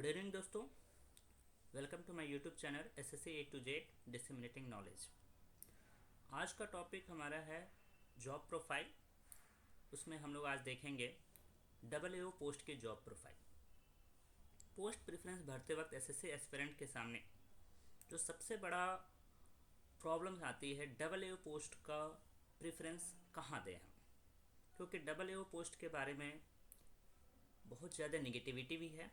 Good evening दोस्तों। Welcome to my YouTube channel SSC A to Z disseminating knowledge. आज का topic हमारा है जॉब प्रोफाइल। उसमें हम लोग आज देखेंगे डबल एओ पोस्ट की जॉब प्रोफाइल। पोस्ट प्रेफरेंस भरते वक्त एसएससी एस्पिरेंट के सामने जो सबसे बड़ा प्रॉब्लम आती है, डबल एओ पोस्ट का प्रेफरेंस कहाँ दें हम, क्योंकि डबल एओ पोस्ट के बारे में बहुत ज़्यादा निगेटिविटी भी है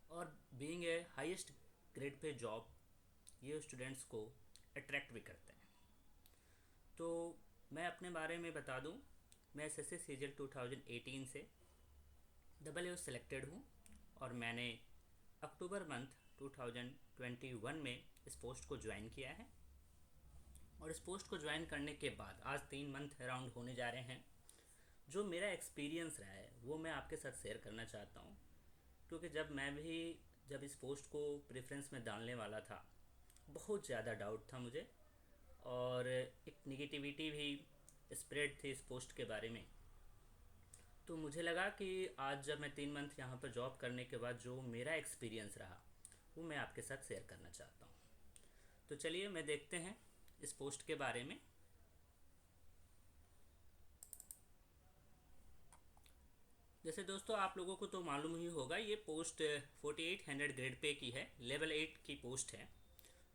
और being a highest grade pay job ये स्टूडेंट्स को अट्रैक्ट भी करते हैं। तो मैं अपने बारे में बता दूं, मैं एसएससी सीजीएल 2018 से डबल एओ सेलेक्टेड हूं और मैंने अक्टूबर मंथ 2021 में इस पोस्ट को ज्वाइन किया है। और इस पोस्ट को ज्वाइन करने के बाद आज 3 मंथ अराउंड होने जा रहे हैं। जो मेरा एक्सपीरियंस रहा है वो मैं आपके साथ शेयर करना चाहता हूँ, क्योंकि जब इस पोस्ट को प्रेफरेंस में डालने वाला था बहुत ज़्यादा डाउट था मुझे और एक निगेटिविटी भी स्प्रेड थी इस पोस्ट के बारे में। तो मुझे लगा कि आज जब मैं 3 मंथ यहाँ पर जॉब करने के बाद जो मेरा एक्सपीरियंस रहा वो मैं आपके साथ शेयर करना चाहता हूँ। तो चलिए मैं देखते हैं इस पोस्ट के बारे में। जैसे दोस्तों आप लोगों को तो मालूम ही होगा, ये पोस्ट 4800 ग्रेड पे की है, लेवल 8 की पोस्ट है,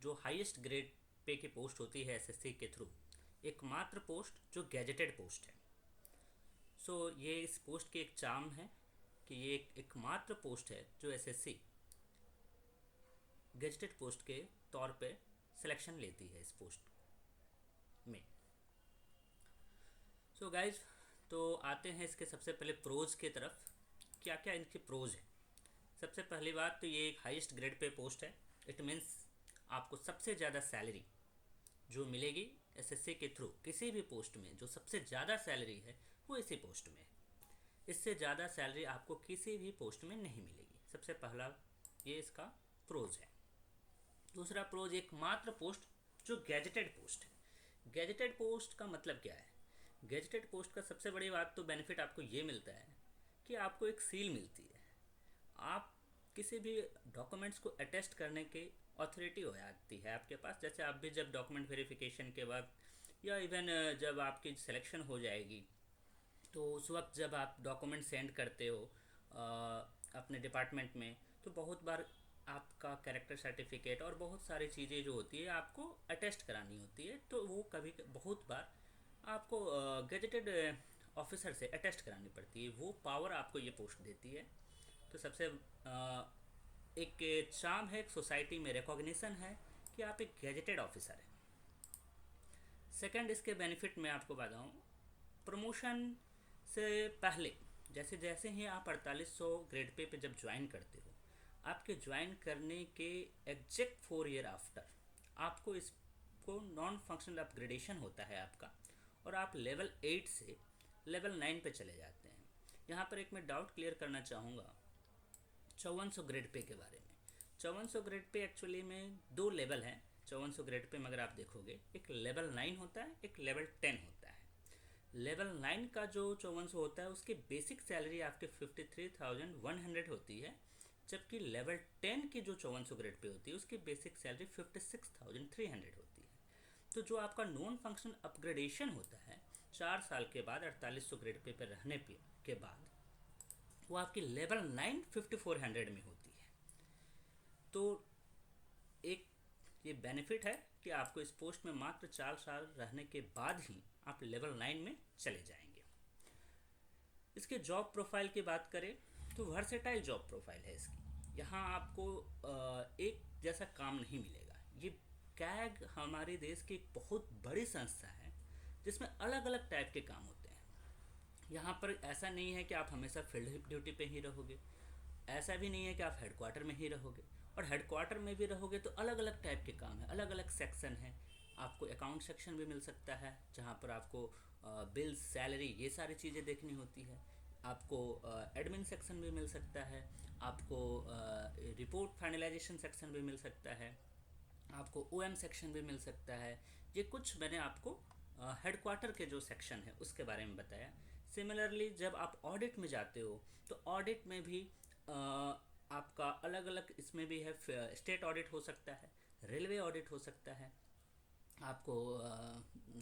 जो हाईएस्ट ग्रेड पे की पोस्ट होती है एसएससी के थ्रू, एकमात्र पोस्ट जो गैजेटेड पोस्ट है। ये इस पोस्ट की एक चार्म है कि ये एकमात्र पोस्ट है जो एसएससी गैजेटेड पोस्ट के तौर पे सिलेक्शन लेती है इस पोस्ट में। गाइज, तो आते हैं इसके सबसे पहले प्रोज की तरफ। क्या क्या इनके प्रोज है। सबसे पहली बात तो ये एक हाईएस्ट ग्रेड पे पोस्ट है। इट मीन्स आपको सबसे ज़्यादा सैलरी जो मिलेगी एसएससी के थ्रू किसी भी पोस्ट में, जो सबसे ज़्यादा सैलरी है वो इसी पोस्ट में है। इससे ज़्यादा सैलरी आपको किसी भी पोस्ट में नहीं मिलेगी। सबसे पहला ये इसका प्रोज है। दूसरा प्रोज, एकमात्र पोस्ट जो गैजेटेड पोस्ट है। गैजेटेड पोस्ट का मतलब क्या है? गैजेटेड पोस्ट का सबसे बड़ी बात तो बेनिफिट आपको ये मिलता है कि आपको एक सील मिलती है। आप किसी भी डॉक्यूमेंट्स को अटेस्ट करने की अथॉरिटी हो जाती है आपके पास। जैसे आप भी जब डॉक्यूमेंट वेरिफिकेशन के बाद या इवन जब आपकी सिलेक्शन हो जाएगी तो उस वक्त जब आप डॉक्यूमेंट सेंड करते हो अपने डिपार्टमेंट में, तो बहुत बार आपका कैरेक्टर सर्टिफिकेट और बहुत सारी चीज़ें जो होती है आपको अटेस्ट करानी होती है। तो वो कभी बहुत बार आपको गैजेटेड ऑफिसर से अटेस्ट करानी पड़ती है। वो पावर आपको ये पोस्ट देती है। तो सबसे एक चार्म है, एक सोसाइटी में रिकॉग्निशन है कि आप एक गैजेटेड ऑफिसर हैं। सेकंड, इसके बेनिफिट मैं आपको बताऊं, प्रमोशन से पहले जैसे जैसे ही आप 4800 ग्रेड पे जब ज्वाइन करते हो, आपके ज्वाइन करने के एग्जैक्ट 4 ईयर आफ्टर आपको इसको नॉन फंक्शनल अपग्रेडेशन होता है आपका, और आप लेवल 8 से लेवल 9 पे चले जाते हैं। यहाँ पर एक मैं डाउट क्लियर करना चाहूँगा 5400 ग्रेड पे के बारे में। 5400 ग्रेड पे एक्चुअली में 2 लेवल हैं 5400 ग्रेड पे में। अगर आप देखोगे, एक लेवल 9 होता है, एक लेवल 10 होता है। लेवल 9 का जो 5400 होता है उसकी बेसिक सैलरी आपके 53,100 होती है, जबकि लेवल 10 की जो 5400 ग्रेड पे होती है उसकी बेसिक सैलरी 56,300 होती है। तो जो आपका नॉन फंक्शनल अपग्रेडेशन होता है 4 साल के बाद 4800 ग्रेड पे रहने के बाद, वो आपकी लेवल 9 5400 में होती है। तो एक ये बेनिफिट है कि आपको इस पोस्ट में मात्र 4 साल रहने के बाद ही आप लेवल 9 में चले जाएंगे। इसके जॉब प्रोफाइल की बात करें तो वर्सेटाइल जॉब प्रोफाइल है इसकी। यहाँ आपको एक जैसा काम नहीं मिलेगा। ये कैग हमारे देश की एक बहुत बड़ी संस्था है जिसमें अलग अलग टाइप के काम होते हैं। यहाँ पर ऐसा नहीं है कि आप हमेशा फील्ड ड्यूटी पे ही रहोगे, ऐसा भी नहीं है कि आप हेडक्वार्टर में ही रहोगे, और हेडक्वार्टर में भी रहोगे तो अलग अलग टाइप के काम है, अलग अलग सेक्शन है। आपको अकाउंट सेक्शन भी मिल सकता है जहाँ पर आपको बिल्स, सैलरी, ये सारी चीज़ें देखनी होती है। आपको एडमिन सेक्शन भी मिल सकता है, आपको रिपोर्ट फाइनलाइजेशन सेक्शन भी मिल सकता है, आपको ओएम सेक्शन भी मिल सकता है। ये कुछ मैंने आपको हेडक्वार्टर के जो सेक्शन है उसके बारे में बताया। सिमिलरली जब आप ऑडिट में जाते हो तो ऑडिट में भी आपका अलग अलग इसमें भी है, स्टेट ऑडिट हो सकता है, रेलवे ऑडिट हो सकता है, आपको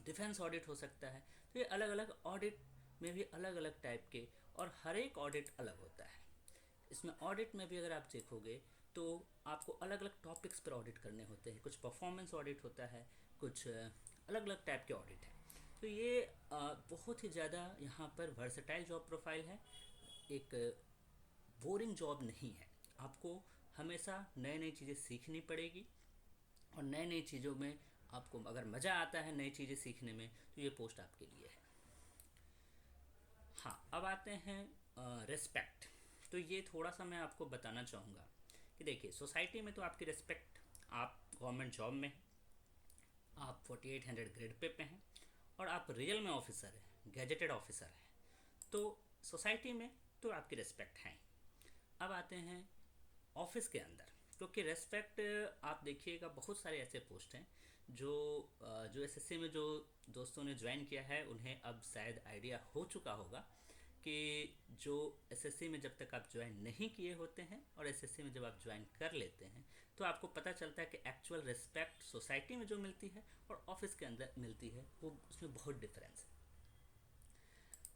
डिफेंस ऑडिट हो सकता है। तो ये अलग अलग ऑडिट में भी अलग अलग टाइप के, और हर एक ऑडिट अलग होता है। इसमें ऑडिट में भी अगर आप देखोगे तो आपको अलग अलग टॉपिक्स पर ऑडिट करने होते हैं, कुछ परफॉर्मेंस ऑडिट होता है, कुछ अलग अलग टाइप के ऑडिट है। तो ये बहुत ही ज़्यादा यहाँ पर वर्सेटाइल जॉब प्रोफाइल है, एक बोरिंग जॉब नहीं है। आपको हमेशा नई नई चीज़ें सीखनी पड़ेगी, और नई नई चीज़ों में आपको अगर मज़ा आता है नई चीज़ें सीखने में, तो ये पोस्ट आपके लिए है। हाँ, अब आते हैं रिस्पेक्ट। तो ये थोड़ा सा मैं आपको बताना चाहूँगा कि देखिए, सोसाइटी में तो आपकी रिस्पेक्ट, आप गवर्नमेंट जॉब में हैं, आप 4800 ग्रेड पे हैं, और आप रियल में ऑफिसर हैं, गैजेटेड ऑफिसर हैं, तो सोसाइटी में तो आपकी रिस्पेक्ट है। अब आते हैं ऑफिस के अंदर, क्योंकि रेस्पेक्ट आप देखिएगा बहुत सारे ऐसे पोस्ट हैं जो जो एसएससी में जो दोस्तों ने ज्वाइन किया है उन्हें अब शायद आइडिया हो चुका होगा कि जो एसएससी में जब तक आप ज्वाइन नहीं किए होते हैं और एसएससी में जब आप ज्वाइन कर लेते हैं, तो आपको पता चलता है कि एक्चुअल रिस्पेक्ट सोसाइटी में जो मिलती है और ऑफिस के अंदर मिलती है, वो उसमें बहुत डिफरेंस है।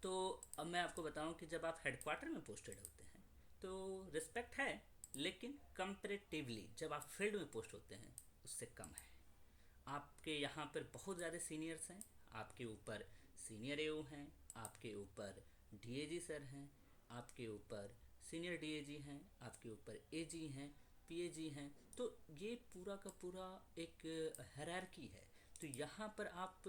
तो अब मैं आपको बताऊं कि जब आप हेडक्वार्टर में पोस्टेड होते हैं तो रिस्पेक्ट है, लेकिन कंपेरेटिवली जब आप फील्ड में पोस्ट होते हैं उससे कम है। आपके यहाँ पर बहुत ज़्यादा सीनियर्स हैं, आपके ऊपर सीनियर एओ हैं, आपके ऊपर डीएजी सर हैं, आपके ऊपर सीनियर डीएजी हैं, आपके ऊपर एजी हैं, पीएजी हैं। तो ये पूरा का पूरा एक हायरार्की है। तो यहाँ पर आप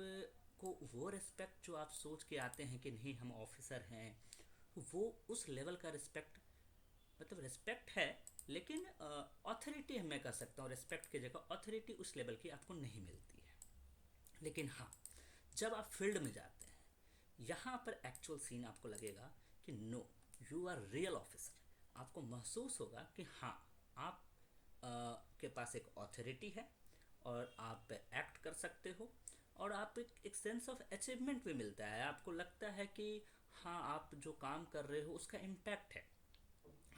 को वो रिस्पेक्ट जो आप सोच के आते हैं कि नहीं हम ऑफिसर हैं, वो उस लेवल का रिस्पेक्ट, मतलब रिस्पेक्ट है, लेकिन ऑथोरिटी मैं कर सकता हूँ रिस्पेक्ट की जगह, ऑथोरिटी उस लेवल की आपको नहीं मिलती है। लेकिन हाँ, जब आप फील्ड में जाते हैं, यहाँ पर एक्चुअल सीन आपको लगेगा कि no, you are real officer. आपको महसूस होगा कि हाँ, आप के पास एक ऑथोरिटी है और आप एक्ट कर सकते हो, और आप एक सेंस ऑफ अचीवमेंट भी मिलता है। आपको लगता है कि हाँ, आप जो काम कर रहे हो उसका इम्पैक्ट है।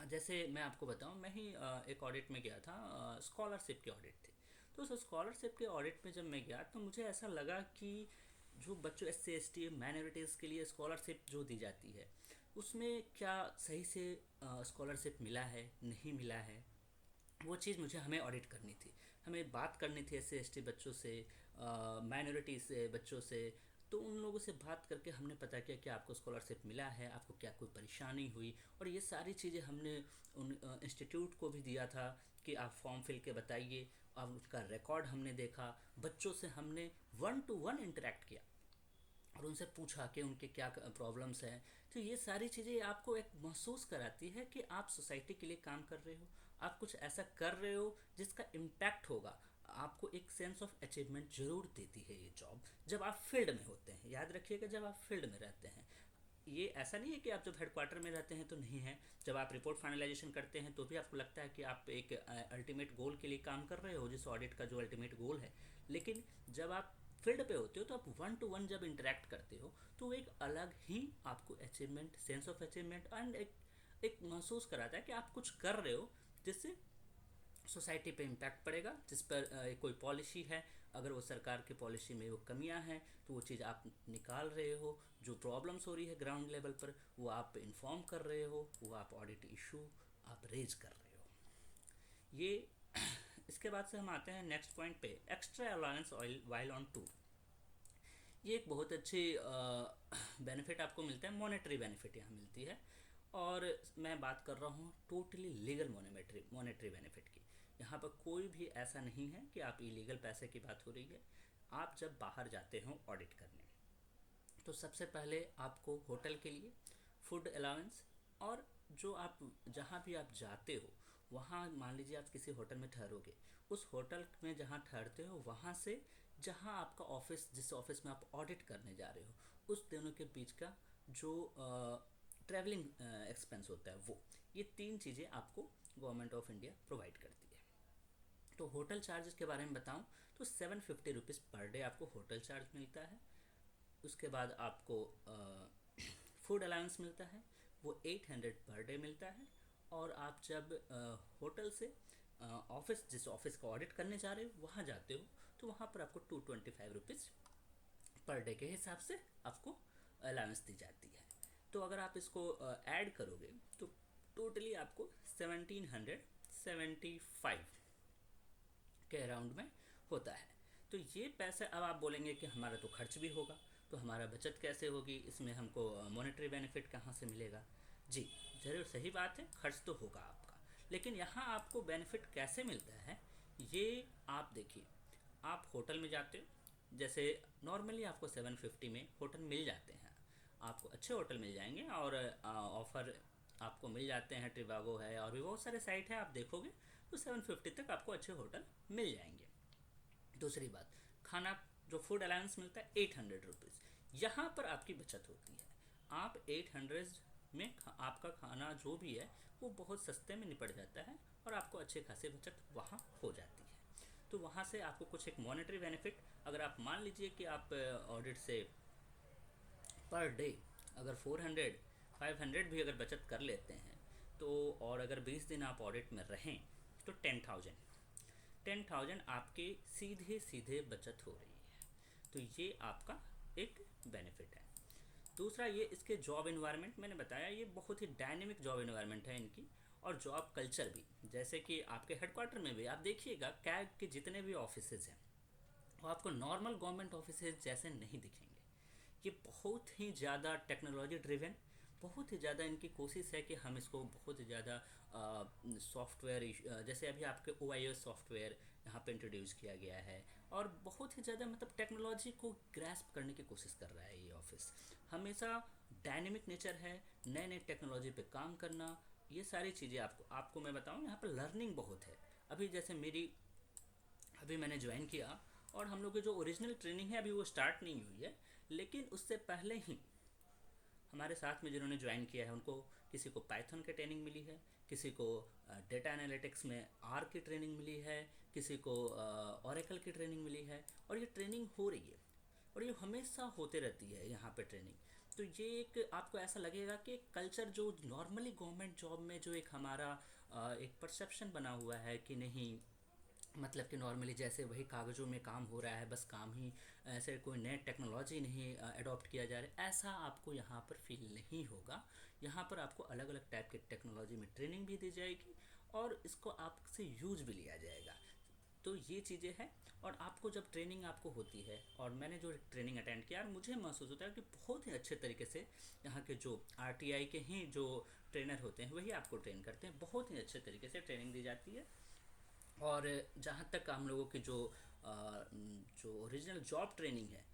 जैसे मैं आपको बताऊं, मैं ही एक ऑडिट में गया था, स्कॉलरशिप की ऑडिट थी। तो उस स्कॉलरशिप के ऑडिट में जब मैं गया तो मुझे ऐसा लगा कि जो बच्चों S C S T minorities के लिए स्कॉलरशिप जो दी जाती है, उसमें क्या सही से स्कॉलरशिप मिला है नहीं मिला है, वो चीज़ मुझे हमें ऑडिट करनी थी। हमें बात करनी थी एस सी एस टी बच्चों से, माइनॉरिटी से बच्चों से। तो उन लोगों से बात करके हमने पता किया कि आपको स्कॉलरशिप मिला है, आपको क्या कोई परेशानी हुई, और ये सारी चीज़ें हमने उन इंस्टीट्यूट को भी दिया था कि आप फॉर्म फिल के बताइए। अब उसका रिकॉर्ड हमने देखा, बच्चों से हमने 1 to 1 इंटरेक्ट किया और उनसे पूछा कि उनके क्या प्रॉब्लम्स हैं। तो ये सारी चीज़ें आपको एक महसूस कराती है कि आप सोसाइटी के लिए काम कर रहे हो, आप कुछ ऐसा कर रहे हो जिसका इम्पैक्ट होगा। आपको एक सेंस ऑफ अचीवमेंट ज़रूर देती है ये जॉब, जब आप फील्ड में होते हैं। याद रखिएगा, जब आप फील्ड में रहते हैं, ये ऐसा नहीं है कि आप जब हेडक्वार्टर में रहते हैं तो नहीं है। जब आप रिपोर्ट फाइनलाइजेशन करते हैं तो भी आपको लगता है कि आप एक अल्टीमेट गोल के लिए काम कर रहे हो, जिस ऑडिट का जो अल्टीमेट गोल है। लेकिन जब आप फील्ड पे होते हो तो आप 1 to 1 जब इंटरेक्ट करते हो, तो एक अलग ही आपको achievement, sense of achievement and एक महसूस कराता है कि आप कुछ कर रहे हो जिससे सोसाइटी पे इम्पैक्ट पड़ेगा। जिस पर कोई पॉलिसी है, अगर वो सरकार की पॉलिसी में वो कमियां हैं तो वो चीज़ आप निकाल रहे हो। जो प्रॉब्लम्स हो रही है ग्राउंड लेवल पर, वो आप इन्फॉर्म कर रहे हो, वो आप ऑडिट इशू आप रेज कर रहे हो। ये इसके बाद से हम आते हैं नेक्स्ट पॉइंट पे, extra allowance oil while on tour. ये एक बहुत अच्छी बेनिफिट आपको मिलता है, मॉनेटरी बेनिफिट यहाँ मिलती है। और मैं बात कर रहा हूँ टोटली लीगल मॉनेटरी बेनिफिट की। यहाँ पर कोई भी ऐसा नहीं है कि आप इलीगल पैसे की बात हो रही है। आप जब बाहर जाते हो ऑडिट करने, तो सबसे पहले आपको होटल के लिए फूड अलाउंस, और जो आप जहाँ भी आप जाते हो वहाँ, मान लीजिए आप किसी होटल में ठहरोगे, उस होटल में जहाँ ठहरते हो वहाँ से जहाँ आपका ऑफिस, जिस ऑफिस में आप ऑडिट करने जा रहे हो, उस दोनों के बीच का जो ट्रैवलिंग एक्सपेंस होता है, वो ये 3 चीज़ें आपको गवर्नमेंट ऑफ इंडिया प्रोवाइड करती है। तो होटल चार्जेस के बारे में बताऊं तो 750 रुपीज़ पर डे आपको होटल चार्ज मिलता है। उसके बाद आपको फूड अलाउंस मिलता है, वो 800 पर डे मिलता है। और आप जब होटल से ऑफिस, जिस ऑफिस का ऑडिट करने जा रहे हो वहाँ जाते हो, तो वहाँ पर आपको 225 रुपीज़ पर डे के हिसाब से आपको अलाउंस दी जाती है। तो अगर आप इसको ऐड करोगे तो टोटली आपको 1775 के अराउंड में होता है। तो ये पैसा, अब आप बोलेंगे कि हमारा तो खर्च भी होगा, तो हमारा बचत कैसे होगी, इसमें हमको मॉनेटरी बेनिफिट कहाँ से मिलेगा। जी, ज़रूर सही बात है, खर्च तो होगा आपका, लेकिन यहाँ आपको बेनिफिट कैसे मिलता है ये आप देखिए। आप होटल में जाते हो, जैसे नॉर्मली आपको 750 में होटल मिल जाते हैं, आपको अच्छे होटल मिल जाएंगे और ऑफ़र आपको मिल जाते हैं, ट्रिवागो है और भी बहुत सारे साइट है, आप देखोगे तो 750 तक आपको अच्छे होटल मिल जाएंगे। दूसरी बात, खाना जो फूड अलाउंस मिलता है 800 रुपीज़, यहाँ पर आपकी बचत होती है। आप 800 में आपका खाना जो भी है वो बहुत सस्ते में निपट जाता है और आपको अच्छे खासे बचत वहाँ हो जाती है। तो वहाँ से आपको कुछ एक मॉनेटरी बेनिफिट, अगर आप मान लीजिए कि आप ऑडिट से पर डे अगर 400 500 भी अगर बचत कर लेते हैं, तो और अगर 20 दिन आप ऑडिट में रहें तो 10,000 आपके सीधे सीधे बचत हो रही है। तो ये आपका एक बेनिफिट है। दूसरा, ये इसके जॉब इन्वायरमेंट, मैंने बताया ये बहुत ही डायनेमिक जॉब इन्वायरमेंट है इनकी, और जॉब कल्चर भी। जैसे कि आपके हेडक्वार्टर में भी आप देखिएगा, कैग के जितने भी ऑफिसेज हैं वो आपको नॉर्मल गवर्नमेंट ऑफिसेज जैसे नहीं दिखेंगे। ये बहुत ही ज़्यादा टेक्नोलॉजी ड्रिवन, बहुत ही ज़्यादा इनकी कोशिश है कि हम इसको बहुत ही ज़्यादा सॉफ्टवेयर, जैसे अभी आपके OIS सॉफ्टवेयर यहाँ पे इंट्रोड्यूस किया गया है, और बहुत ही ज़्यादा मतलब टेक्नोलॉजी को ग्रैस्प करने की कोशिश कर रहा है ये ऑफिस। हमेशा डायनेमिक नेचर है, नए नए टेक्नोलॉजी पे काम करना, ये सारी चीज़ें आपको आपको मैं बताऊँ, यहाँ पर लर्निंग बहुत है। अभी जैसे अभी मैंने ज्वाइन किया, और हम लोग की जो ओरिजिनल ट्रेनिंग है अभी वो स्टार्ट नहीं हुई है, लेकिन उससे पहले ही हमारे साथ में जिन्होंने ज्वाइन किया है उनको किसी को पाइथन की ट्रेनिंग मिली है, किसी को डेटा एनालिटिक्स में R की ट्रेनिंग मिली है, किसी को ओरेकल की ट्रेनिंग मिली है, और ये ट्रेनिंग हो रही है और ये हमेशा होते रहती है यहाँ पे ट्रेनिंग। तो ये एक आपको ऐसा लगेगा कि कल्चर जो नॉर्मली गवर्नमेंट जॉब में जो एक हमारा एक परसेप्शन बना हुआ है कि नहीं, मतलब कि नॉर्मली जैसे वही कागज़ों में काम हो रहा है, बस काम ही, ऐसे कोई नए टेक्नोलॉजी नहीं अडॉप्ट किया जा रहा है, ऐसा आपको यहाँ पर फील नहीं होगा। यहाँ पर आपको अलग अलग टाइप के टेक्नोलॉजी में ट्रेनिंग भी दी जाएगी और इसको आपसे यूज भी लिया जाएगा। तो ये चीज़ें हैं। और आपको जब ट्रेनिंग आपको होती है, और मैंने जो ट्रेनिंग अटेंड किया, मुझे महसूस होता है कि बहुत ही अच्छे तरीके से यहाँ के जो RTI के ही जो ट्रेनर होते हैं वही आपको ट्रेन करते हैं, बहुत ही अच्छे तरीके से ट्रेनिंग दी जाती है। और जहाँ तक हम लोगों की जो ओरिजिनल जॉब ट्रेनिंग है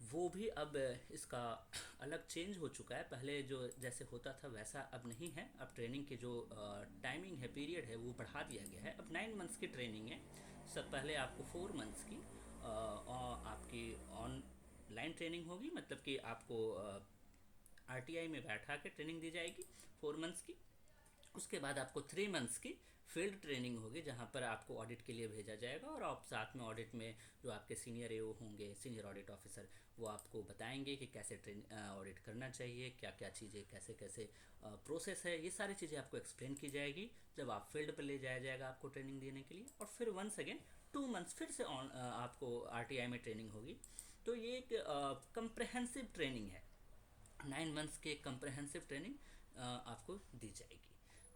वो भी अब इसका अलग चेंज हो चुका है। पहले जो जैसे होता था वैसा अब नहीं है, अब ट्रेनिंग की जो टाइमिंग है, पीरियड है, वो बढ़ा दिया गया है। अब 9 मंथ्स की ट्रेनिंग है। सब पहले आपको 4 मंथ्स की आपकी ऑनलाइन ट्रेनिंग होगी, मतलब कि आपको RTI में बैठा के ट्रेनिंग दी जाएगी 4 मंथ्स की। उसके बाद आपको 3 मंथ्स की फील्ड ट्रेनिंग होगी, जहाँ पर आपको ऑडिट के लिए भेजा जाएगा, और आप साथ में ऑडिट में जो आपके सीनियर AO होंगे, सीनियर ऑडिट ऑफिसर, वो आपको बताएंगे कि कैसे ऑडिट करना चाहिए, क्या क्या चीज़ें, कैसे कैसे प्रोसेस है, ये सारी चीज़ें आपको एक्सप्लेन की जाएगी जब आप फील्ड पर ले जाया जाएगा आपको ट्रेनिंग देने के लिए। और फिर वंस अगेन 2 मंथ्स फिर से आपको RTI में ट्रेनिंग होगी। तो ये एक कंप्रहेंसिव ट्रेनिंग है, 9 मंथ्स की कंप्रहेंसिव ट्रेनिंग आपको दी जाएगी।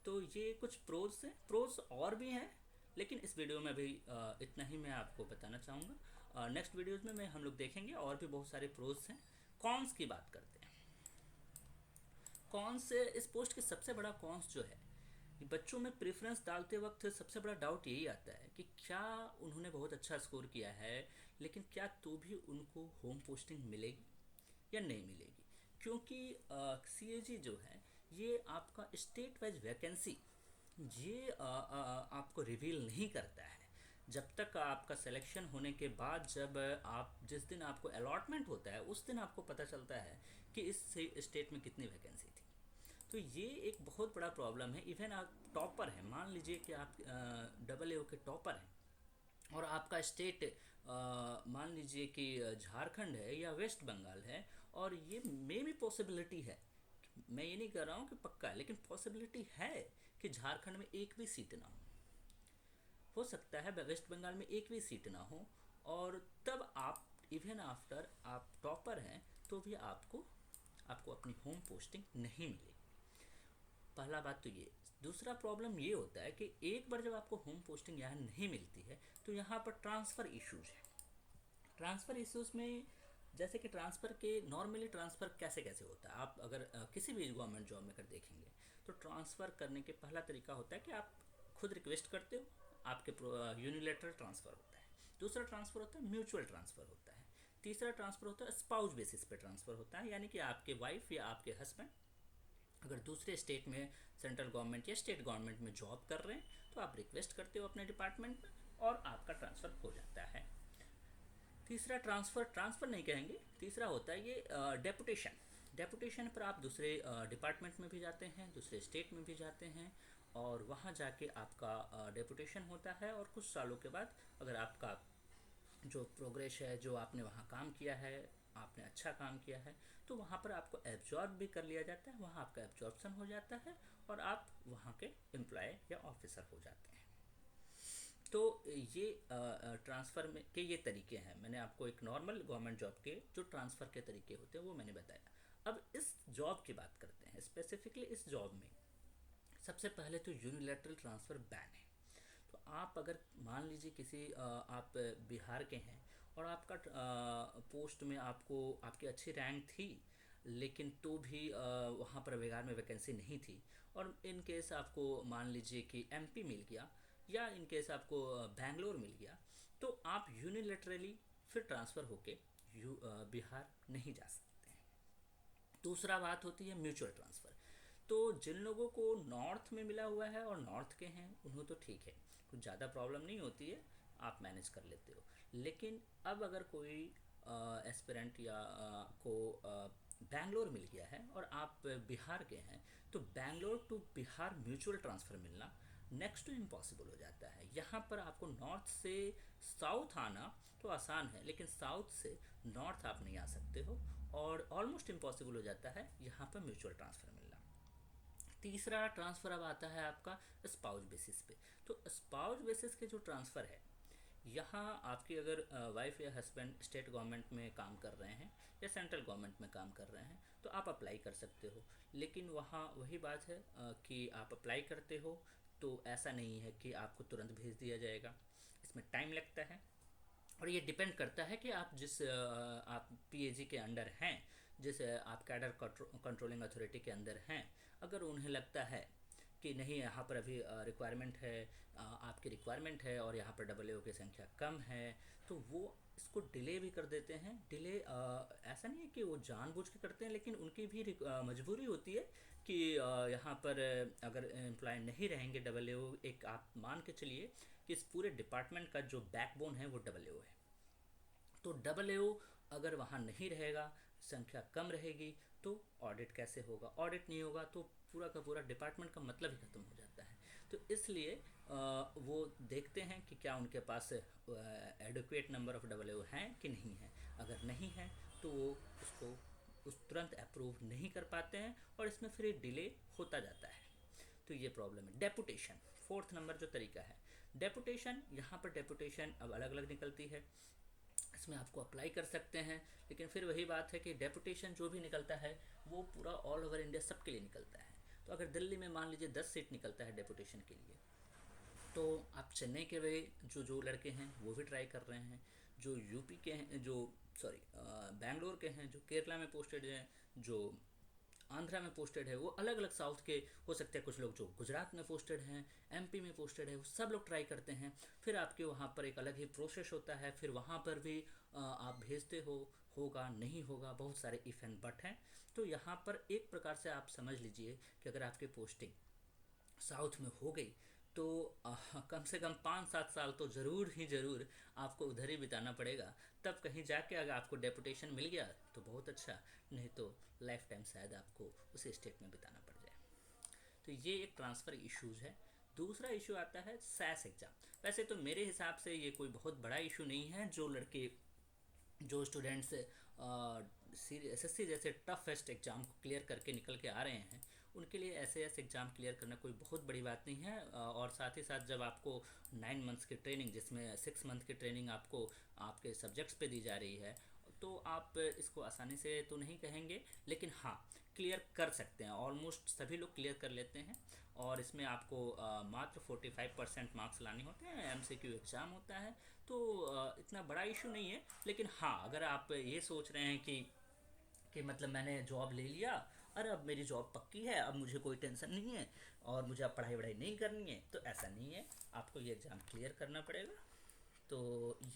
तो ये कुछ प्रोज हैं, प्रोज और भी हैं, लेकिन इस वीडियो में अभी इतना ही मैं आपको बताना चाहूँगा। नेक्स्ट वीडियोज़ में हम लोग देखेंगे और भी बहुत सारे प्रोज हैं। कॉन्स की बात करते हैं। कॉन्स, इस पोस्ट के सबसे बड़ा कॉन्स जो है, बच्चों में प्रेफरेंस डालते वक्त सबसे बड़ा डाउट यही आता है कि क्या उन्होंने बहुत अच्छा स्कोर किया है, लेकिन क्या तो भी उनको होम पोस्टिंग मिलेगी या नहीं मिलेगी। क्योंकि CAG जो है ये आपका स्टेट वाइज वैकेंसी ये आपको रिवील नहीं करता है। जब तक आपका सिलेक्शन होने के बाद, जब आप जिस दिन आपको अलॉटमेंट होता है उस दिन आपको पता चलता है कि इस स्टेट में कितनी वैकेंसी थी। तो ये एक बहुत बड़ा प्रॉब्लम है। इवन आप टॉपर हैं, मान लीजिए कि आप AA के टॉपर हैं और आपका स्टेट मान लीजिए कि झारखंड है या वेस्ट बंगाल है, और ये मे भी पॉसिबिलिटी है मैं ये नहीं कह रहा हूँ कि पक्का है, लेकिन पॉसिबिलिटी है कि झारखंड में एक भी सीट ना हो सकता है वेस्ट बंगाल में एक भी सीट ना हो, और तब आप इवन आफ्टर आप टॉपर हैं तो भी आपको आपको अपनी होम पोस्टिंग नहीं मिलेगी। पहला बात तो ये। दूसरा प्रॉब्लम ये होता है कि एक बार जब आपको होम पोस्टिंग यहाँ नहीं मिलती है तो यहाँ पर ट्रांसफ़र इश्यूज है। ट्रांसफ़र इश्यूज में जैसे कि ट्रांसफ़र के नॉर्मली ट्रांसफ़र कैसे कैसे होता है, आप अगर किसी भी गवर्नमेंट जॉब में अगर देखेंगे तो ट्रांसफ़र करने के पहला तरीका होता है कि आप खुद रिक्वेस्ट करते हो, आपके यूनिलेटरल ट्रांसफ़र होता है। दूसरा ट्रांसफ़र होता है म्यूचुअल ट्रांसफ़र होता है। तीसरा ट्रांसफ़र होता है स्पाउस बेसिस पे ट्रांसफ़र होता है, यानी कि आपके वाइफ या आपके हस्बैंड अगर दूसरे स्टेट में सेंट्रल गवर्नमेंट या स्टेट गवर्नमेंट में जॉब कर रहे हैं तो आप रिक्वेस्ट करते हो अपने डिपार्टमेंट में और आपका ट्रांसफ़र हो जाता है। तीसरा ट्रांसफ़र नहीं कहेंगे, तीसरा होता है ये डेपुटेशन। डेपुटेशन पर आप दूसरे डिपार्टमेंट में भी जाते हैं, दूसरे स्टेट में भी जाते हैं, और वहाँ जाके आपका डेपुटेशन होता है, और कुछ सालों के बाद अगर आपका जो प्रोग्रेस है, जो आपने वहाँ काम किया है, आपने अच्छा काम किया है, तो वहाँ पर आपको एब्जॉर्ब भी कर लिया जाता है, वहाँ आपका एब्जॉर्बसन हो जाता है और आप वहाँ के एम्प्लॉय या ऑफिसर हो जाते हैं। तो ये ट्रांसफ़र में के ये तरीके हैं। मैंने आपको एक नॉर्मल गवर्नमेंट जॉब के जो ट्रांसफ़र के तरीके होते हैं वो मैंने बताया। अब इस जॉब की बात करते हैं, स्पेसिफिकली इस जॉब में सबसे पहले तो यूनिलैटरल ट्रांसफ़र बैन है। तो आप अगर मान लीजिए किसी आप बिहार के हैं और आपका पोस्ट में आपको आपकी अच्छी रैंक थी, लेकिन तो भी वहाँ पर बिहार में वैकेंसी नहीं थी, और इन केस आपको मान लीजिए कि एमपी मिल गया या इन केस आपको बैंगलोर मिल गया, तो आप यूनिलेटरली फिर ट्रांसफ़र होके बिहार नहीं जा सकते हैं। दूसरा बात होती है म्यूचुअल ट्रांसफ़र। तो जिन लोगों को नॉर्थ में मिला हुआ है और नॉर्थ के हैं उन्हें तो ठीक है, कुछ ज़्यादा प्रॉब्लम नहीं होती है, आप मैनेज कर लेते हो। लेकिन अब अगर कोई एस्पिरेंट या को बैंगलोर मिल गया है और आप बिहार के हैं, तो Bangalore to Bihar mutual transfer मिलना नेक्स्ट टू इम्पॉसिबल हो जाता है। यहाँ पर आपको नॉर्थ से साउथ आना तो आसान है, लेकिन साउथ से नॉर्थ आप नहीं आ सकते हो, और ऑलमोस्ट इम्पॉसिबल हो जाता है यहाँ पर म्यूचुअल ट्रांसफ़र मिलना। तीसरा ट्रांसफ़र अब आता है आपका स्पाउस बेसिस पे। तो स्पाउस बेसिस के जो ट्रांसफ़र है, यहाँ आपकी अगर वाइफ या हस्बैंड स्टेट गवर्नमेंट में काम कर रहे हैं या सेंट्रल गवर्नमेंट में काम कर रहे हैं तो आप अप्लाई कर सकते हो। लेकिन वहाँ वही बात है कि आप अप्लाई करते हो तो ऐसा नहीं है कि आपको तुरंत भेज दिया जाएगा, इसमें टाइम लगता है। और ये डिपेंड करता है कि आप जिस आप पीएजी के अंडर हैं, जिस आप कैडर कंट्रोलिंग अथॉरिटी के अंदर हैं, अगर उन्हें लगता है कि नहीं यहाँ पर अभी रिक्वायरमेंट है, आपकी रिक्वायरमेंट है और यहाँ पर डबल की संख्या कम है, तो वो इसको डिले भी कर देते हैं। डिले ऐसा नहीं है कि वो जानबूझ के करते हैं, लेकिन उनकी भी मजबूरी होती है कि यहाँ पर अगर एम्प्लॉय नहीं रहेंगे डबल एक आप मान के चलिए कि इस पूरे डिपार्टमेंट का जो बैकबोन है वो डबल है, तो डबल अगर वहाँ नहीं रहेगा, संख्या कम रहेगी, तो ऑडिट कैसे होगा? ऑडिट नहीं होगा तो पूरा का पूरा डिपार्टमेंट का मतलब ही ख़त्म हो जाता है। तो इसलिए वो देखते हैं कि क्या उनके पास एडुकेट नंबर ऑफ़ डबल हैं कि नहीं है। अगर नहीं है तो वो उसको उस तुरंत अप्रूव नहीं कर पाते हैं, और इसमें फिर एक डिले होता जाता है। तो ये प्रॉब्लम है। डेपुटेशन फोर्थ नंबर जो तरीका है, डेपुटेशन। यहाँ पर डेपुटेशन अब अलग अलग निकलती है, इसमें आपको अप्लाई कर सकते हैं, लेकिन फिर वही बात है कि डेपुटेशन जो भी निकलता है वो पूरा ऑल ओवर इंडिया सबके लिए निकलता है। तो अगर दिल्ली में मान लीजिए 10 सीट निकलता है डेपुटेशन के लिए, तो आप चेन्नई के वे जो लड़के हैं वो भी ट्राई कर रहे हैं, जो यूपी के हैं, जो सॉरी बैंगलोर के हैं, जो केरला में पोस्टेड हैं, जो आंध्रा में पोस्टेड है, वो अलग अलग साउथ के हो सकते हैं, कुछ लोग जो गुजरात में पोस्टेड हैं, एमपी में पोस्टेड है, वो सब लोग ट्राई करते हैं। फिर आपके वहाँ पर एक अलग ही प्रोसेस होता है, फिर वहाँ पर भी आप भेजते हो, होगा नहीं होगा, बहुत सारे इफ़ एंड बट हैं। तो यहाँ पर एक प्रकार से आप समझ लीजिए कि अगर आपकी पोस्टिंग साउथ में हो गई तो कम से कम 5-7 साल तो ज़रूर आपको उधर ही बिताना पड़ेगा। तब कहीं जाके अगर आपको डेपुटेशन मिल गया तो बहुत अच्छा, नहीं तो लाइफ टाइम शायद आपको उसी स्टेट में बिताना पड़ जाए। तो ये एक ट्रांसफ़र इश्यूज़ है। दूसरा इशू आता है सैस एग्ज़ाम। वैसे तो मेरे हिसाब से ये कोई बहुत बड़ा इशू नहीं है। जो लड़के जो स्टूडेंट्स एसएससी जैसे टफेस्ट एग्ज़ाम को क्लियर करके निकल के आ रहे हैं, उनके लिए ऐसे ऐसे एग्ज़ाम क्लियर करना कोई बहुत बड़ी बात नहीं है। और साथ ही साथ जब आपको 9 मंथ्स की ट्रेनिंग, जिसमें 6 मंथ की ट्रेनिंग आपको आपके सब्जेक्ट्स पे दी जा रही है, तो आप इसको आसानी से तो नहीं कहेंगे, लेकिन हाँ, क्लियर कर सकते हैं। ऑलमोस्ट सभी लोग क्लियर कर लेते हैं। और इसमें आपको मात्र 45% मार्क्स लाने होते हैं, एमसीक्यू एग्ज़ाम होता है। तो इतना बड़ा इशू नहीं है। लेकिन हाँ, अगर आप ये सोच रहे हैं कि मतलब मैंने जॉब ले लिया, अरे अब मेरी जॉब पक्की है, अब मुझे कोई टेंशन नहीं है और मुझे अब पढ़ाई वढ़ाई नहीं करनी है, तो ऐसा नहीं है। आपको ये एग्ज़ाम क्लियर करना पड़ेगा। तो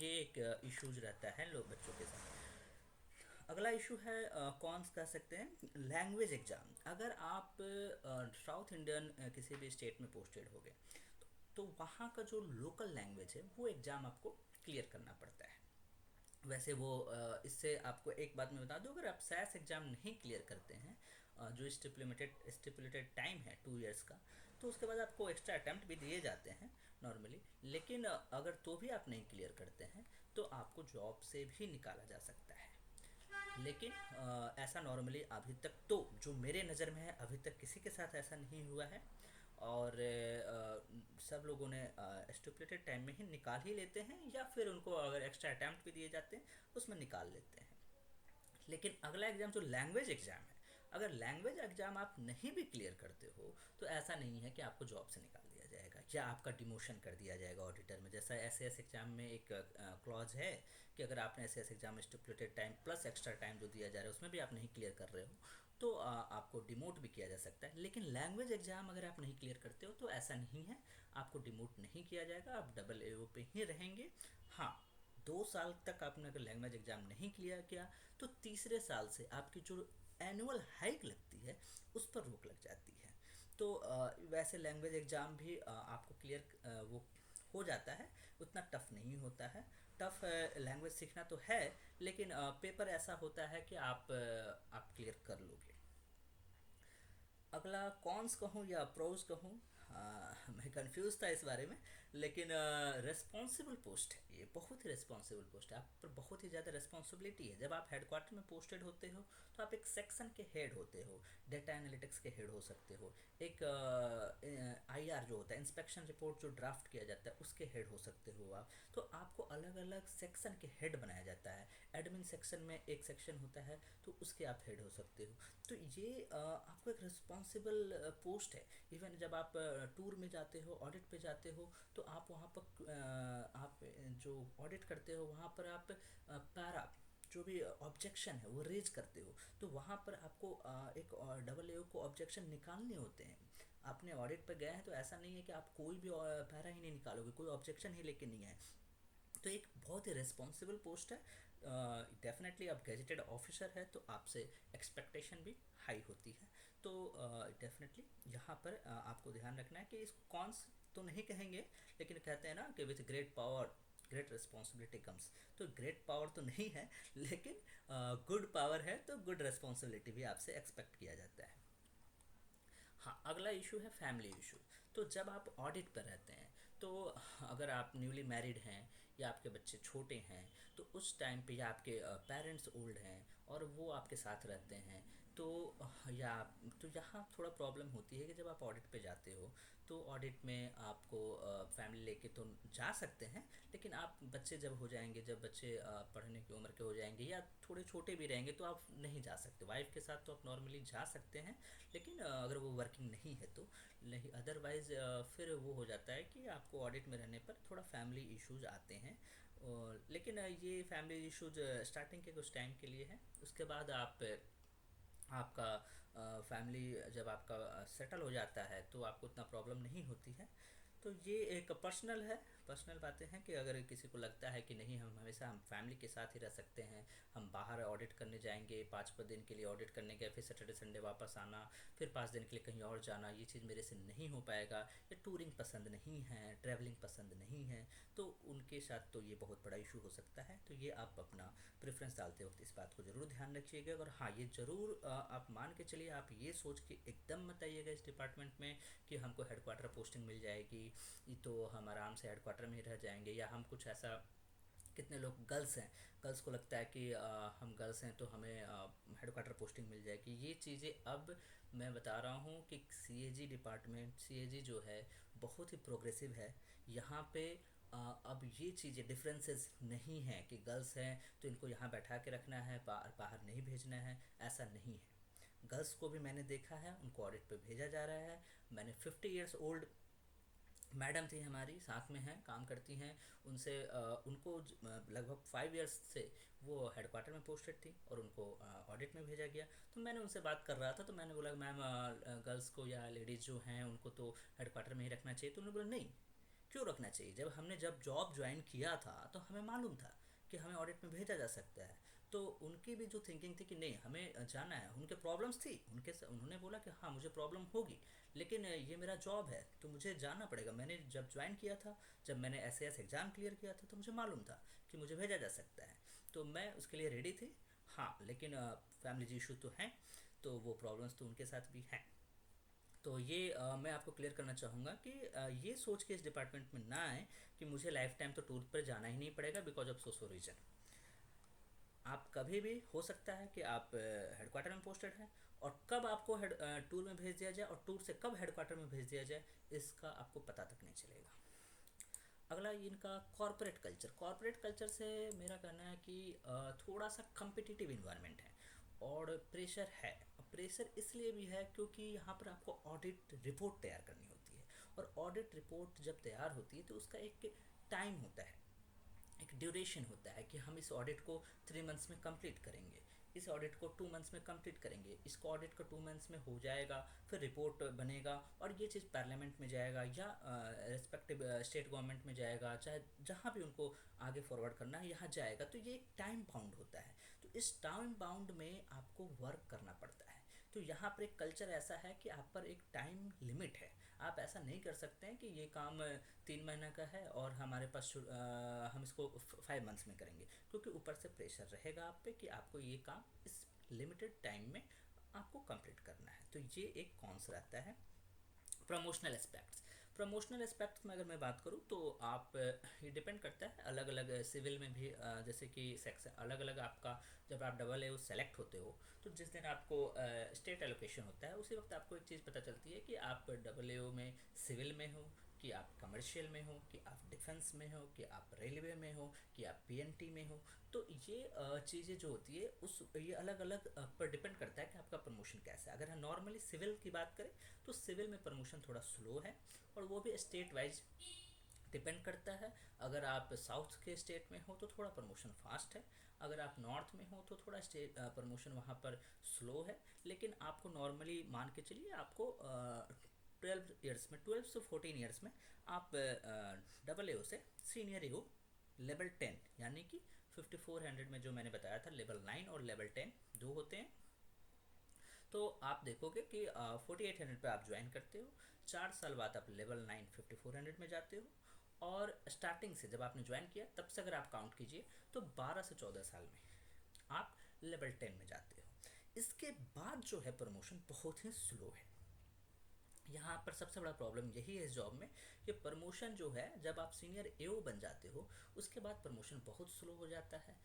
ये एक इश्यूज रहता है लोग बच्चों के साथ। अगला इशू है, कौन कह सकते हैं, लैंग्वेज एग्ज़ाम। अगर आप साउथ इंडियन किसी भी स्टेट में पोस्टेड हो गए, तो वहाँ का जो लोकल लैंग्वेज है वो एग्ज़ाम आपको क्लियर करना पड़ता है। वैसे वो इससे आपको एक बात मैं बता दूं, अगर आप सैस एग्ज़ाम नहीं क्लियर करते हैं, जो स्टिपुलेटेड टाइम है 2 इयर्स का, तो उसके बाद आपको एक्स्ट्रा अटैम्प्ट भी दिए जाते हैं नॉर्मली। लेकिन अगर तो भी आप नहीं क्लियर करते हैं, तो आपको जॉब से भी निकाला जा सकता है। लेकिन ऐसा नॉर्मली अभी तक तो जो मेरे नज़र में है, अभी तक किसी के साथ ऐसा नहीं हुआ है। और सब लोगों ने स्टिपुलेटेड टाइम में ही निकाल ही लेते हैं, या फिर उनको अगर एक्स्ट्रा अटैम्प्ट भी दिए जाते हैं उसमें निकाल लेते हैं। लेकिन अगला एग्ज़ाम जो लैंग्वेज एग्ज़ाम है, अगर लैंग्वेज एग्ज़ाम आप नहीं भी क्लियर करते हो, तो ऐसा नहीं है कि आपको जॉब से निकाल दिया जाएगा या आपका डिमोशन कर दिया जाएगा ऑडिटर में। जैसा एस एस एग्ज़ाम में एक क्लॉज है कि अगर आपने एस एस एग्ज़ाम में stipulated time plus extra time जो दिया जा रहा है उसमें भी आप नहीं क्लियर कर रहे हो, तो आपको डिमोट भी किया जा सकता है। लेकिन लैंग्वेज एग्ज़ाम अगर आप नहीं क्लियर करते हो तो ऐसा नहीं है, आपको डिमोट नहीं किया जाएगा, आप डबल ए पे ही रहेंगे। हाँ, 2 साल तक आपने अगर लैंग्वेज एग्ज़ाम नहीं क्लियर किया, तो तीसरे साल से आपकी जो एनुअल हाइक लगती है उस पर रोक लग जाती है। तो वैसे लैंग्वेज एग्ज़ाम भी आपको क्लियर वो हो जाता है, उतना टफ नहीं होता है। टफ लैंग्वेज सीखना तो है, लेकिन पेपर ऐसा होता है कि आप क्लियर कर लोगे। अगला कॉन्स कहूँ या प्रोज कहूँ, मैं कंफ्यूज था इस बारे में। लेकिन रिस्पॉन्सिबल पोस्ट है, ये बहुत ही रिस्पॉन्सिबल पोस्ट है, आप पर बहुत ही ज़्यादा रिस्पॉन्सिबिलिटी है। जब आप हेडक्वार्टर में पोस्टेड होते हो, तो आप एक सेक्शन के हेड होते हो, डेटा एनालिटिक्स के हेड हो सकते हो, एक आईआर जो होता है, इंस्पेक्शन रिपोर्ट जो ड्राफ्ट किया जाता है, उसके हेड हो सकते हो आप। तो आपको अलग अलग सेक्शन के हेड बनाया जाता है। एडमिन सेक्शन में एक सेक्शन होता है, तो उसके आप हेड हो सकते हो। तो ये आपको एक रिस्पॉन्सिबल पोस्ट है। इवन जब आप टूर में जाते हो, ऑडिट पे जाते हो, तो आप वहाँ पर आप जो ऑडिट करते हो वहाँ पर आप पैरा जो भी ऑब्जेक्शन है वो रेज करते हो, तो वहाँ पर आपको एक डबल ए को ऑब्जेक्शन निकालने होते हैं। आपने ऑडिट पर गए हैं तो ऐसा नहीं है कि आप कोई भी पैरा ही नहीं निकालोगे, कोई ऑब्जेक्शन ही लेके नहीं आए। तो एक बहुत ही रिस्पॉन्सिबल पोस्ट है। डेफिनेटली आप गेजेटेड ऑफिसर है, तो आपसे एक्सपेक्टेशन भी हाई होती है। तो डेफिनेटली यहाँ पर आपको ध्यान रखना है कि इस कॉन्स तो नहीं कहेंगे, लेकिन कहते हैं ना कि with great power great responsibility comes. तो ग्रेट पावर तो नहीं है, लेकिन गुड पावर है, तो गुड रिस्पॉन्सिबिलिटी भी आपसे एक्सपेक्ट किया जाता है। हाँ, अगला इशू है फैमिली इशू। तो जब आप ऑडिट पर रहते हैं, तो अगर आप न्यूली मैरिड हैं या आपके बच्चे छोटे हैं, तो उस टाइम पे या आपके पेरेंट्स ओल्ड हैं और वो आपके साथ रहते हैं, तो या तो यहाँ थोड़ा प्रॉब्लम होती है कि जब आप ऑडिट पे जाते हो, तो ऑडिट में आपको फैमिली लेके तो जा सकते हैं, लेकिन आप बच्चे जब हो जाएंगे, जब बच्चे पढ़ने की उम्र के हो जाएंगे या थोड़े छोटे भी रहेंगे, तो आप नहीं जा सकते। वाइफ के साथ तो आप नॉर्मली जा सकते हैं, लेकिन अगर वो वर्किंग नहीं है तो नहीं। अदरवाइज़ फिर वो हो जाता है कि आपको ऑडिट में रहने पर थोड़ा फैमिली इश्यूज आते हैं। और लेकिन ये फैमिली इश्यूज स्टार्टिंग के कुछ टाइम के लिए है, उसके बाद आपका फैमिली जब आपका सेटल हो जाता है तो आपको उतना प्रॉब्लम नहीं होती है। तो ये एक पर्सनल है, पर्सनल बातें हैं कि अगर किसी को लगता है कि नहीं, हम हमेशा हम फैमिली के साथ ही रह सकते हैं, हम बाहर ऑडिट करने जाएंगे, 5 दिन के लिए ऑडिट करने गए, फिर सैटरडे संडे वापस आना, फिर 5 दिन के लिए कहीं और जाना, ये चीज़ मेरे से नहीं हो पाएगा, या टूरिंग पसंद नहीं है, ट्रैवलिंग पसंद नहीं है, तो उनके साथ तो ये बहुत बड़ा इशू हो सकता है। तो ये आप अपना प्रेफरेंस डालते वक्त इस बात को ज़रूर ध्यान रखिएगा। और हाँ, ये ज़रूर आप मान के चलिए, आप ये सोच के एकदम मत आइएगा इस डिपार्टमेंट में कि हमको हेडक्वार्टर पोस्टिंग मिल जाएगी तो हम आराम से हेडक्वार्टर में ही रह जाएंगे, या हम कुछ ऐसा कितने लोग गर्ल्स हैं, गर्ल्स को लगता है कि हम गर्ल्स हैं तो हमें हेडक्वार्टर पोस्टिंग मिल जाएगी। ये चीज़ें अब मैं बता रहा हूँ कि सीएजी डिपार्टमेंट, सीएजी जो है बहुत ही प्रोग्रेसिव है। यहाँ पे अब ये चीज़ें डिफरेंसेस नहीं हैं कि गर्ल्स हैं तो इनको यहाँ बैठा के रखना है, बाहर बाहर नहीं भेजना है, ऐसा नहीं है। गर्ल्स को भी मैंने देखा है, उनको ऑडिट पे भेजा जा रहा है। मैंने 50 ईयर्स ओल्ड मैडम थी हमारी, साथ में हैं, काम करती हैं, उनसे उनको लगभग 5 ईयर्स से वो हेडक्वार्टर में पोस्टेड थी और उनको ऑडिट में भेजा गया। तो मैंने उनसे बात कर रहा था तो मैंने बोला मैम गर्ल्स को या लेडीज़ जो हैं उनको तो हेडक्वार्टर में ही रखना चाहिए। तो उन्होंने बोला नहीं, क्यों रखना चाहिए, जब जॉब ज्वाइन किया था तो हमें मालूम था कि हमें ऑडिट में भेजा जा सकता है। तो उनकी भी जो थिंकिंग थी कि नहीं हमें जाना है, उनके प्रॉब्लम्स थी, उन्होंने बोला कि हाँ मुझे प्रॉब्लम होगी लेकिन ये मेरा जॉब है तो मुझे जाना पड़ेगा। मैंने जब ज्वाइन किया था, जब मैंने एसएएस एग्ज़ाम क्लियर किया था तो मुझे मालूम था कि मुझे भेजा जा सकता है, तो मैं उसके लिए रेडी थी। हाँ लेकिन फैमिली इशू तो हैं, तो वो प्रॉब्लम्स तो उनके साथ भी हैं। तो ये मैं आपको क्लियर करना चाहूँगा कि ये सोच के इस डिपार्टमेंट में ना आए कि मुझे लाइफ टाइम तो टूर पर जाना ही नहीं पड़ेगा बिकॉज ऑफ सोशो रीजन। आप कभी भी हो सकता है कि आप हेडक्वार्टर में पोस्टेड हैं और कब आपको टूर में भेज दिया जाए और टूर से कब हेडक्वार्टर में भेज दिया जाए इसका आपको पता तक नहीं चलेगा। अगला इनका कॉरपोरेट कल्चर। कॉरपोरेट कल्चर से मेरा कहना है कि थोड़ा सा कम्पिटिटिव इन्वायरमेंट है और प्रेशर है। प्रेशर इसलिए भी है क्योंकि यहाँ पर आपको ऑडिट रिपोर्ट तैयार करनी होती है और ऑडिट रिपोर्ट जब तैयार होती है तो उसका एक टाइम होता है, एक ड्यूरेशन होता है कि हम इस ऑडिट को 3 मंथ्स में कंप्लीट करेंगे, इस ऑडिट को 2 मंथ्स में कंप्लीट करेंगे, इसको ऑडिट को 2 मंथ्स में हो जाएगा, फिर रिपोर्ट बनेगा और ये चीज़ पार्लियामेंट में जाएगा या रिस्पेक्टिव स्टेट गवर्नमेंट में जाएगा, चाहे जहाँ भी उनको आगे फॉरवर्ड करना है यहाँ जाएगा। तो ये एक टाइम बाउंड होता है, तो इस टाइम बाउंड में आपको वर्क करना पड़ता है। तो यहाँ पर एक कल्चर ऐसा है कि आप पर एक टाइम लिमिट है, आप ऐसा नहीं कर सकते हैं कि ये काम 3 महीना का है और हमारे पास हम इसको 5 मंथ्स में करेंगे, क्योंकि ऊपर से प्रेशर रहेगा आप पे कि आपको ये काम इस लिमिटेड टाइम में आपको कंप्लीट करना है। तो ये एक कॉन्स रहता है। प्रमोशनल एस्पेक्ट्स, प्रमोशनल एस्पेक्ट्स में अगर मैं बात करूँ तो आप ये डिपेंड करता है अलग अलग सिविल में भी जैसे कि सेक्शन अलग अलग आपका, जब आप डबल ए सेलेक्ट होते हो तो जिस दिन आपको स्टेट एलोकेशन होता है उसी वक्त आपको एक चीज़ पता चलती है कि आप डबल ए में सिविल में हो, कि आप कमर्शियल में हो, कि आप डिफेंस में हो, कि आप रेलवे में हो, कि आप पीएनटी में हो। तो ये चीज़ें जो होती है उस ये अलग अलग पर डिपेंड करता है कि आपका प्रमोशन कैसा है। अगर हम नॉर्मली सिविल की बात करें तो सिविल में प्रमोशन थोड़ा स्लो है और वो भी स्टेट वाइज डिपेंड करता है। अगर आप साउथ के स्टेट में हो तो थोड़ा प्रमोशन फास्ट है, अगर आप नॉर्थ में हो तो थोड़ा स्टेट प्रमोशन वहाँ पर स्लो है। लेकिन आपको नॉर्मली मान के चलिए आपको 12 ईयर्स में, 12 से 14 ईयर्स में आप डबल ए से सीनियर ए लेवल 10 यानी कि 5400 में जो मैंने बताया था लेवल 9 और लेवल 10 दो होते हैं। तो आप देखोगे कि 4800 पे आप ज्वाइन करते हो, 4 साल बाद आप लेवल 9 5400 में जाते हो और स्टार्टिंग से जब आपने ज्वाइन किया तब से अगर आप काउंट कीजिए तो 12 से 14 साल में आप लेवल 10 में जाते हो। इसके बाद जो है प्रमोशन बहुत ही स्लो है। यहाँ पर सबसे बड़ा प्रॉब्लम यही है इस जॉब में कि प्रमोशन जो है जब आप सीनियर एओ बन जाते हो उसके बाद प्रमोशन बहुत स्लो हो जाता है।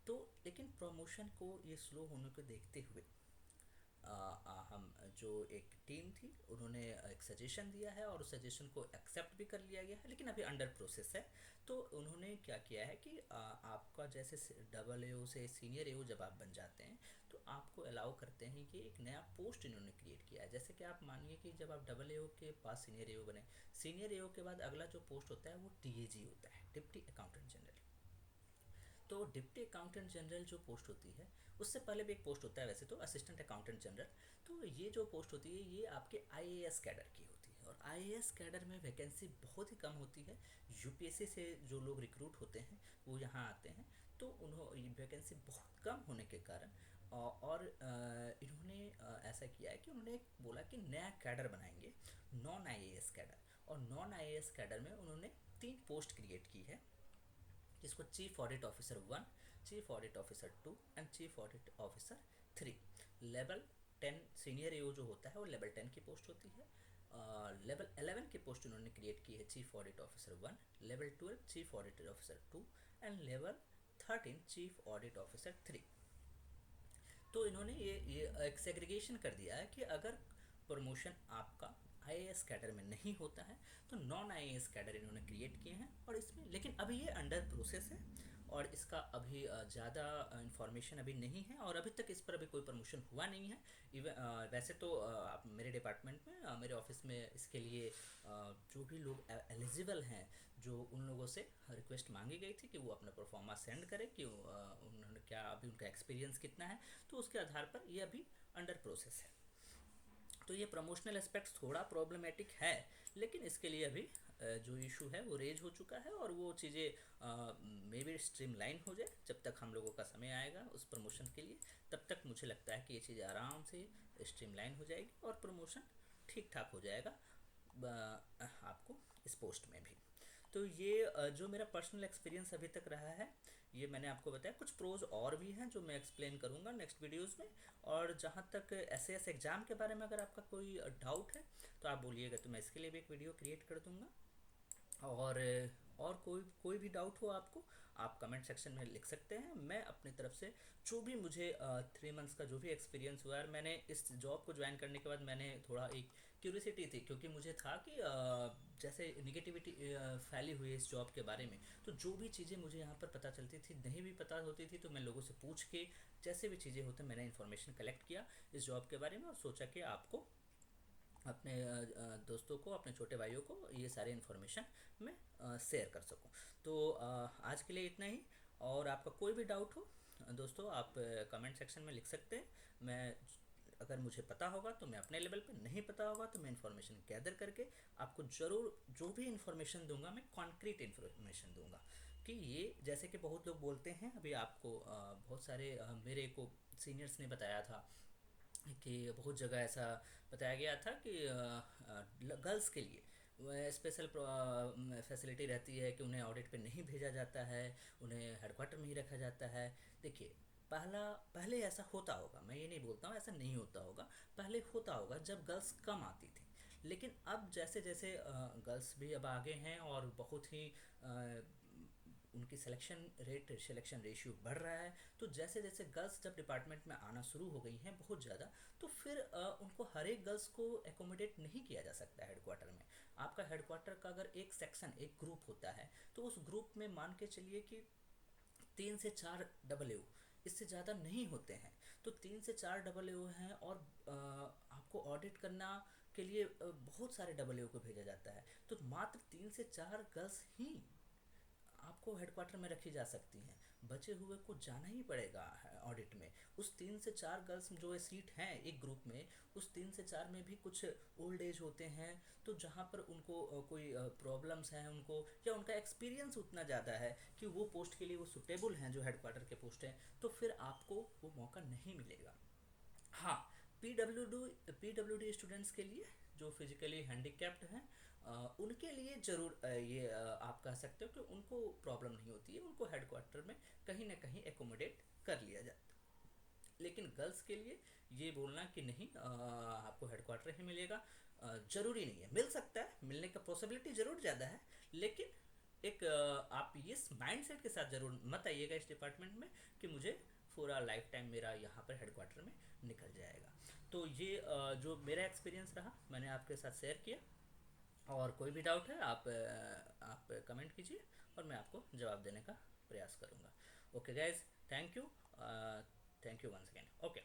तो लेकिन प्रमोशन को ये स्लो होने को देखते हुए हम जो एक टीम थी उन्होंने एक सजेशन दिया है और उस सजेशन को एक्सेप्ट भी कर लिया गया है, लेकिन अभी अंडर प्रोसेस है। तो उन्होंने क्या किया है कि आपका जैसे डबल एओ से सीनियर एओ जब आप बन जाते हैं तो आपको अलाउ करते हैं कि एक नया पोस्ट इन्होंने क्रिएट किया है। जैसे कि आप मानिए कि जब आप डबल एओ के पास सीनियर एओ बने, सीनियर एओ के बाद अगला जो पोस्ट होता है वो टीएजी होता है, डिप्टी अकाउंटेंट जनरल। तो डिप्टी अकाउंटेंट जनरल जो पोस्ट होती है उससे पहले भी एक पोस्ट होता है वैसे तो असिस्टेंट अकाउंटेंट जनरल। तो ये जो पोस्ट होती है ये आपके आईएएस कैडर की होती है और आईएएस कैडर में वैकेंसी बहुत ही कम होती है। यूपीएससी से जो लोग रिक्रूट होते हैं वो यहाँ आते हैं तो उन्होंने वैकेंसी बहुत कम होने के कारण और इन्होंने ऐसा किया है कि उन्होंने बोला कि नया कैडर बनाएंगे, नॉन आईएएस कैडर। और नॉन आईएएस कैडर में उन्होंने 3 पोस्ट क्रिएट की है जिसको chief audit officer 1, chief audit officer 2 and chief audit officer 3। Level 10 senior AO जो होता है वो लेवल 10 की पोस्ट होती है लेवल 11 की पोस्ट इन्होंने क्रिएट की है chief audit officer 1, level 12 chief audit officer 2 and level 13 chief audit officer 3। तो इन्होंने ये एक सेग्रीगेशन कर दिया है कि अगर प्रमोशन आपका आईएएस कैडर में नहीं होता है तो नॉन आईएएस कैडर इन्होंने क्रिएट किए हैं, और इसमें लेकिन अभी ये अंडर प्रोसेस है और इसका अभी ज़्यादा इंफॉर्मेशन अभी नहीं है, और अभी तक इस पर अभी कोई प्रमोशन हुआ नहीं है। इवन वैसे तो मेरे डिपार्टमेंट में मेरे ऑफिस में इसके लिए जो भी लोग एलिजिबल हैं, जो उन लोगों से रिक्वेस्ट मांगी गई थी कि वो अपना परफॉर्मा सेंड करें कि उन्होंने क्या अभी उनका एक्सपीरियंस कितना है, तो उसके आधार पर ये अभी अंडर प्रोसेस है। तो ये प्रमोशनल एस्पेक्ट थोड़ा प्रॉब्लमेटिक है, लेकिन इसके लिए अभी जो इशू है वो रेज हो चुका है, और वो चीज़ें मे बी स्ट्रीमलाइन हो जाए। जब तक हम लोगों का समय आएगा उस प्रमोशन के लिए, तब तक मुझे लगता है कि ये चीज़ आराम से स्ट्रीमलाइन हो जाएगी और प्रमोशन ठीक ठाक हो जाएगा आपको इस पोस्ट में भी। तो ये जो मेरा पर्सनल एक्सपीरियंस अभी तक रहा है, ये मैंने आपको बताया। कुछ प्रोज और भी हैं जो मैं एक्सप्लेन करूँगा नेक्स्ट वीडियोस में। और जहाँ तक एसएएस एग्ज़ाम के बारे में अगर आपका कोई डाउट है तो आप बोलिएगा, तो मैं इसके लिए भी एक वीडियो क्रिएट कर दूँगा। और कोई भी डाउट हो आपको, आप कमेंट सेक्शन में लिख सकते हैं। मैं अपनी तरफ से जो भी मुझे 3 मंथ्स का जो भी एक्सपीरियंस हुआ है, मैंने इस जॉब को ज्वाइन करने के बाद मैंने थोड़ा एक क्यूरियोसिटी थी, क्योंकि मुझे था कि जैसे निगेटिविटी फैली हुई है इस जॉब के बारे में, तो जो भी चीज़ें मुझे यहाँ पर पता चलती थी, नहीं भी पता होती थी, तो मैं लोगों से पूछ के जैसे भी चीज़ें होते मैंने इन्फॉर्मेशन कलेक्ट किया इस जॉब के बारे में, और सोचा कि आपको अपने दोस्तों को, अपने छोटे भाइयों को ये सारे इन्फॉर्मेशन मैं शेयर कर सकूं। तो आज के लिए इतना ही, और आपका कोई भी डाउट हो दोस्तों, आप कमेंट सेक्शन में लिख सकते हैं। मैं अगर मुझे पता होगा तो मैं अपने लेवल पे, नहीं पता होगा तो मैं इन्फॉर्मेशन गैदर करके आपको ज़रूर जो भी इन्फॉर्मेशन दूंगा मैं कॉन्क्रीट इन्फॉर्मेशन दूंगा। कि ये जैसे कि बहुत लोग बोलते हैं, अभी आपको बहुत सारे मेरे को सीनियर्स ने बताया था कि बहुत जगह ऐसा बताया गया था कि गर्ल्स के लिए स्पेशल फैसिलिटी रहती है कि उन्हें ऑडिट पे नहीं भेजा जाता है, उन्हें हेडक्वार्टर में ही रखा जाता है। देखिए, पहले ऐसा होता होगा, मैं ये नहीं बोलता हूँ ऐसा नहीं होता होगा, पहले होता होगा जब गर्ल्स कम आती थी। लेकिन अब जैसे जैसे गर्ल्स भी अब आगे हैं और बहुत ही उनकी सिलेक्शन रेशियो बढ़ रहा है, तो जैसे जैसे गर्ल्स जब डिपार्टमेंट में आना शुरू हो गई हैं बहुत ज़्यादा, तो फिर उनको हर एक गर्ल्स को एकोमोडेट नहीं किया जा सकता हेडक्वार्टर में। आपका हेडक्वार्टर का अगर एक सेक्शन, एक ग्रुप होता है, तो उस ग्रुप में मान के चलिए कि 3 से 4 इससे ज़्यादा नहीं होते हैं। तो 3 से 4 हैं, और आपको ऑडिट करना के लिए बहुत सारे को भेजा जाता है, तो मात्र 3 से 4 गर्ल्स ही आपको हेडक्वार्टर में रखी जा सकती हैं। बचे हुए को जाना ही पड़ेगा ऑडिट में। उस 3 से 4 गर्ल्स जो सीट हैं एक ग्रुप में, उस 3 से 4 में भी कुछ ओल्ड एज होते हैं, तो जहाँ पर उनको कोई प्रॉब्लम्स हैं उनको, या उनका एक्सपीरियंस उतना ज़्यादा है कि वो पोस्ट के लिए वो सुटेबल हैं, जो हेडक्वार्टर के पोस्ट हैं, तो फिर आपको वो मौका नहीं मिलेगा। हाँ, पीडब्ल्यूडी स्टूडेंट्स के लिए जो फिजिकली हैंडीकैप्ड हैं, उनके लिए ज़रूर ये आप कह सकते हो कि उनको प्रॉब्लम नहीं होती है, उनको हेडक्वार्टर में कहीं ना कहीं एकोमोडेट कर लिया जाता है। लेकिन गर्ल्स के लिए ये बोलना कि नहीं आपको हेडक्वार्टर ही मिलेगा, ज़रूरी नहीं है। मिल सकता है, मिलने का पॉसिबिलिटी ज़रूर ज़्यादा है, लेकिन एक आप इस माइंडसेट के साथ ज़रूर मत आइएगा इस डिपार्टमेंट में कि मुझे पूरा लाइफ टाइम मेरा यहाँ पर हेडक्वार्टर में निकल जाएगा। तो ये जो मेरा एक्सपीरियंस रहा मैंने आपके साथ शेयर किया, और कोई भी डाउट है आप कमेंट कीजिए और मैं आपको जवाब देने का प्रयास करूँगा। Okay guys, thank you once again. Okay.